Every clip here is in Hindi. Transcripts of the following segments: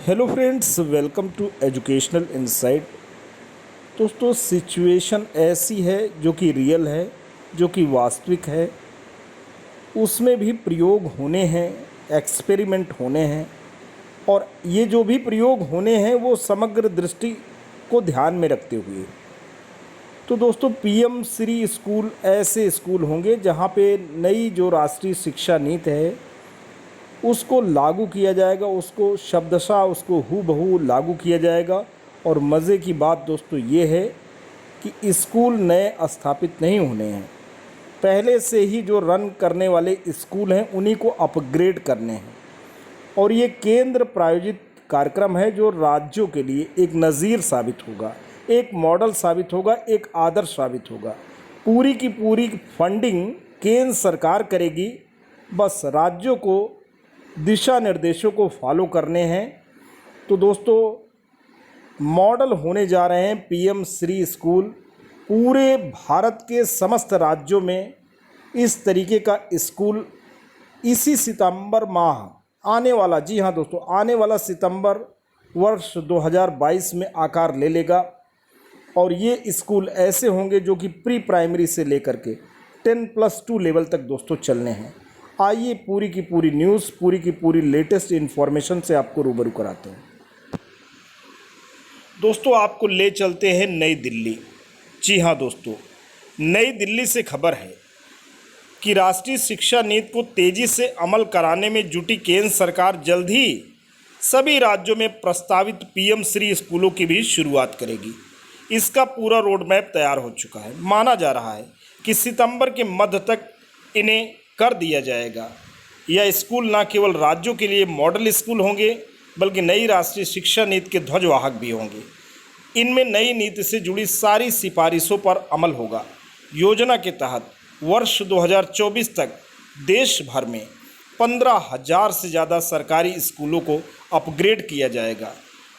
Hello friends, welcome to educational insight. दोस्तों, सिचुएशन ऐसी है जो कि रियल है, जो कि वास्तविक है। उसमें भी प्रयोग होने हैं, एक्सपेरिमेंट होने हैं, और ये जो भी प्रयोग होने हैं वो समग्र दृष्टि को ध्यान में रखते हुए। तो दोस्तों, पीएम श्री स्कूल ऐसे स्कूल होंगे जहाँ पे नई जो राष्ट्रीय शिक्षा नीति है उसको लागू किया जाएगा, उसको शब्दशः उसको हूबहू लागू किया जाएगा। और मज़े की बात दोस्तों ये है कि स्कूल नए स्थापित नहीं होने हैं, पहले से ही जो रन करने वाले स्कूल हैं उन्हीं को अपग्रेड करने हैं। और ये केंद्र प्रायोजित कार्यक्रम है जो राज्यों के लिए एक नज़ीर साबित होगा, एक मॉडल साबित होगा, एक आदर्श साबित होगा। पूरी की पूरी फंडिंग केंद्र सरकार करेगी, बस राज्यों को दिशा निर्देशों को फॉलो करने हैं। तो दोस्तों, मॉडल होने जा रहे हैं पीएम श्री स्कूल। पूरे भारत के समस्त राज्यों में इस तरीके का स्कूल इसी सितंबर माह आने वाला, जी हाँ दोस्तों, आने वाला सितंबर वर्ष 2022 में आकार ले लेगा। और ये स्कूल ऐसे होंगे जो कि प्री प्राइमरी से लेकर के 10+2 लेवल तक दोस्तों चलने हैं। आइए पूरी की पूरी न्यूज़, पूरी की पूरी लेटेस्ट इन्फॉर्मेशन से आपको रूबरू कराते हैं। दोस्तों, आपको ले चलते हैं नई दिल्ली। जी हाँ दोस्तों, नई दिल्ली से खबर है कि राष्ट्रीय शिक्षा नीति को तेज़ी से अमल कराने में जुटी केंद्र सरकार जल्द ही सभी राज्यों में प्रस्तावित पीएम श्री स्कूलों की भी शुरुआत करेगी। इसका पूरा रोड मैप तैयार हो चुका है। माना जा रहा है कि सितंबर के मध्य तक इन्हें कर दिया जाएगा। यह स्कूल न केवल राज्यों के लिए मॉडल स्कूल होंगे बल्कि नई राष्ट्रीय शिक्षा नीति के ध्वजवाहक भी होंगे। इनमें नई नीति से जुड़ी सारी सिफारिशों पर अमल होगा। योजना के तहत वर्ष 2024 तक देश भर में 15,000 से ज़्यादा सरकारी स्कूलों को अपग्रेड किया जाएगा।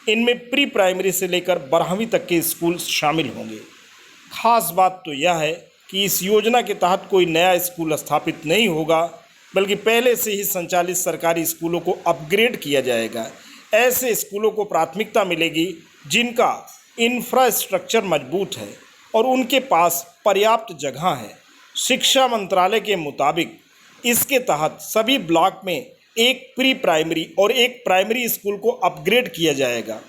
इनमें प्री प्राइमरी से लेकर 12वीं तक के स्कूल शामिल होंगे। खास बात तो यह है कि इस योजना के तहत कोई नया स्कूल स्थापित नहीं होगा, बल्कि पहले से ही संचालित सरकारी स्कूलों को अपग्रेड किया जाएगा। ऐसे स्कूलों को प्राथमिकता मिलेगी जिनका इंफ्रास्ट्रक्चर मजबूत है और उनके पास पर्याप्त जगह है। शिक्षा मंत्रालय के मुताबिक इसके तहत सभी ब्लॉक में एक प्री प्राइमरी और एक प्राइमरी स्कूल को अपग्रेड किया जाएगा।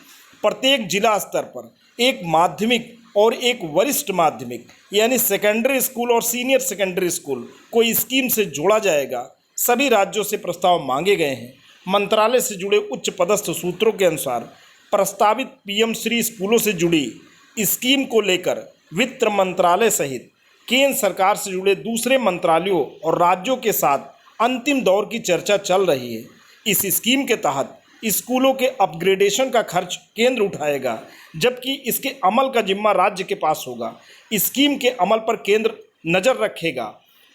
प्रत्येक जिला स्तर पर एक माध्यमिक और एक वरिष्ठ माध्यमिक यानी सेकेंडरी स्कूल और सीनियर सेकेंडरी स्कूल को स्कीम से जोड़ा जाएगा। सभी राज्यों से प्रस्ताव मांगे गए हैं। मंत्रालय से जुड़े उच्च पदस्थ सूत्रों के अनुसार प्रस्तावित पीएम श्री स्कूलों से जुड़ी स्कीम को लेकर वित्त मंत्रालय सहित केंद्र सरकार से जुड़े दूसरे मंत्रालयों और राज्यों के साथ अंतिम दौर की चर्चा चल रही है। इस स्कीम के तहत स्कूलों के अपग्रेडेशन का खर्च केंद्र उठाएगा, जबकि इसके अमल का जिम्मा राज्य के पास होगा। स्कीम के अमल पर केंद्र नज़र रखेगा।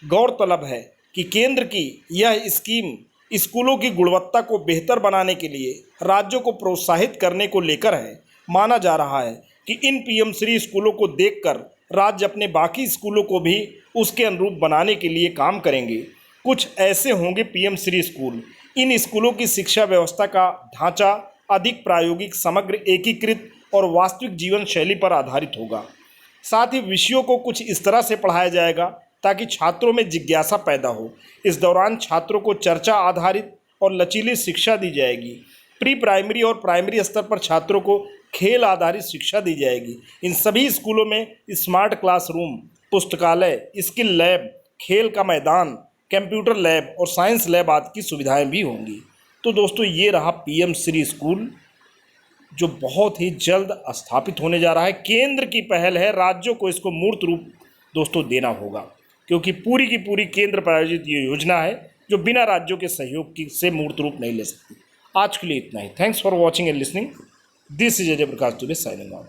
गौरतलब है कि केंद्र की यह स्कीम स्कूलों की गुणवत्ता को बेहतर बनाने के लिए राज्यों को प्रोत्साहित करने को लेकर है। माना जा रहा है कि इन पीएम श्री स्कूलों को देखकर राज्य अपने बाकी स्कूलों को भी उसके अनुरूप बनाने के लिए काम करेंगे। कुछ ऐसे होंगे पीएम श्री स्कूल। इन स्कूलों की शिक्षा व्यवस्था का ढांचा अधिक प्रायोगिक, समग्र, एकीकृत और वास्तविक जीवन शैली पर आधारित होगा। साथ ही विषयों को कुछ इस तरह से पढ़ाया जाएगा ताकि छात्रों में जिज्ञासा पैदा हो। इस दौरान छात्रों को चर्चा आधारित और लचीली शिक्षा दी जाएगी। प्री प्राइमरी और प्राइमरी स्तर पर छात्रों को खेल आधारित शिक्षा दी जाएगी। इन सभी स्कूलों में स्मार्ट क्लासरूम, पुस्तकालय, स्किल लैब, खेल का मैदान, कंप्यूटर लैब और साइंस लैब आदि की सुविधाएं भी होंगी। तो दोस्तों, ये रहा पीएम श्री स्कूल जो बहुत ही जल्द स्थापित होने जा रहा है। केंद्र की पहल है, राज्यों को इसको मूर्त रूप दोस्तों देना होगा, क्योंकि पूरी की पूरी केंद्र प्रायोजित ये योजना है जो बिना राज्यों के सहयोग की से मूर्त रूप नहीं ले सकती। आज के लिए इतना ही। Thanks for watching and listening. This is Ajay Prakash Dubey signing of.